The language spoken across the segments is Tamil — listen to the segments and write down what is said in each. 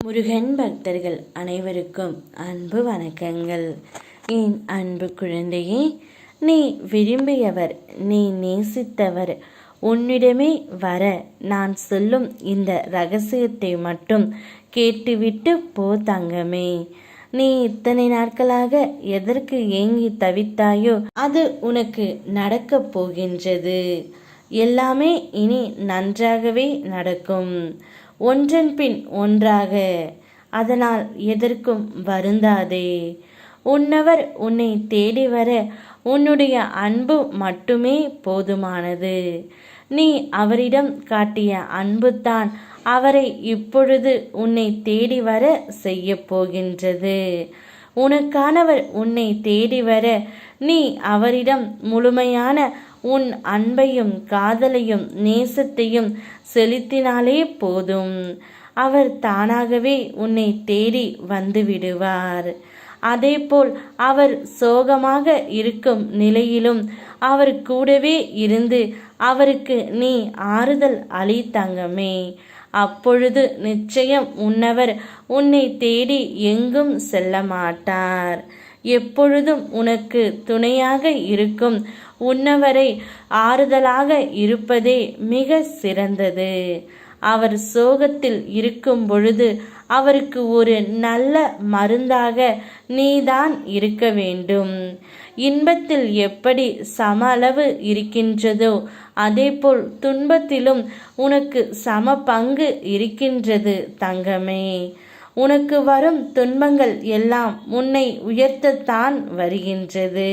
முருகன் பக்தர்கள் அனைவருக்கும் அன்பு வணக்கங்கள். என் அன்பு குழந்தையே, நீ விரும்பியவர், நீ நேசித்தவர் உன்னிடமே வர நான் சொல்லும் இந்த ரகசியத்தை மட்டும் கேட்டுவிட்டு போ தங்கமே. நீ இத்தனை நாட்களாக எதற்கு ஏங்கி தவித்தாயோ அது உனக்கு நடக்கப் போகின்றது. எல்லாமே இனி நன்றாகவே நடக்கும், ஒன்றன் பின் ஒன்றாக. அதனால் எதற்கும் வருந்தாதே. உன்னவர் உன்னை தேடி வர உன்னுடைய அன்பு மட்டுமே போதுமானது. நீ அவரிடம் காட்டிய அன்புதான் அவரை இப்பொழுது உன்னை தேடி வர செய்ய போகின்றது. உனக்கானவர் உன்னை தேடி வர நீ அவரிடம் முழுமையான உன் அன்பையும் காதலையும் நேசத்தையும் செலுத்தினாலே போதும். அவர் தானாகவே உன்னை தேடி வந்து விடுவார். அதேபோல் அவர் சோகமாக இருக்கும் நிலையிலும் அவர் கூடவே இருந்து அவருக்கு நீ ஆறுதல் அளி தங்கமே. அப்பொழுது நிச்சயம் உன்னவர் உன்னை தேடி எங்கும் செல்ல மாட்டார். எப்பொழுதும் உனக்கு துணையாக இருக்கும் உன்னவரை ஆறுதலாக இருப்பதே மிக சிறந்தது. அவர் சோகத்தில் இருக்கும் பொழுது அவருக்கு ஒரு நல்ல மருந்தாக நீதான் இருக்க வேண்டும். இன்பத்தில் எப்படி சம அளவு இருக்கின்றதோ அதேபோல் துன்பத்திலும் உனக்கு சம பங்கு இருக்கின்றது தங்கமே. உனக்கு வரும் துன்பங்கள் எல்லாம் உன்னை உயர்த்தத்தான் வருகின்றது.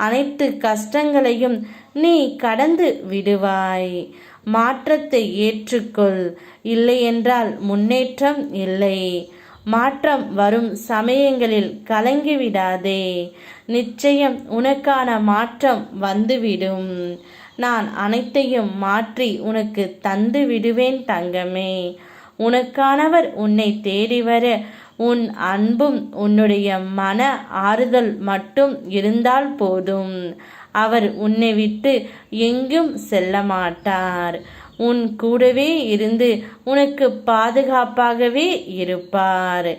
அனைத்து கஷ்டங்களையும் நீ கடந்து விடுவாய். மாற்றத்தை ஏற்றுக்கொள், இல்லையென்றால் முன்னேற்றம் இல்லை. மாற்றம் வரும் சமயங்களில் கலங்கிவிடாதே. நிச்சயம் உனக்கான மாற்றம் வந்துவிடும். நான் அனைத்தையும் மாற்றி உனக்கு தந்து விடுவேன் தங்கமே. உனக்கானவர் உன்னை தேடி வர உன் அன்பும் உன்னுடைய மன ஆறுதல் மட்டும் இருந்தால் போதும். அவர் உன்னை விட்டு எங்கும் செல்ல மாட்டார். உன் கூடவே இருந்து உனக்கு பாதுகாப்பாகவே இருப்பார்.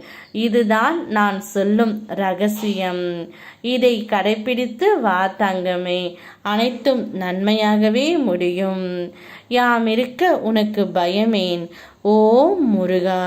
இதுதான் நான் சொல்லும் ரகசியம். இதை கடைபிடித்து வா தங்கமே. அனைத்தும் நன்மையாகவே முடியும். யாம் இருக்க உனக்கு பயமேன். ஓம் முருகா.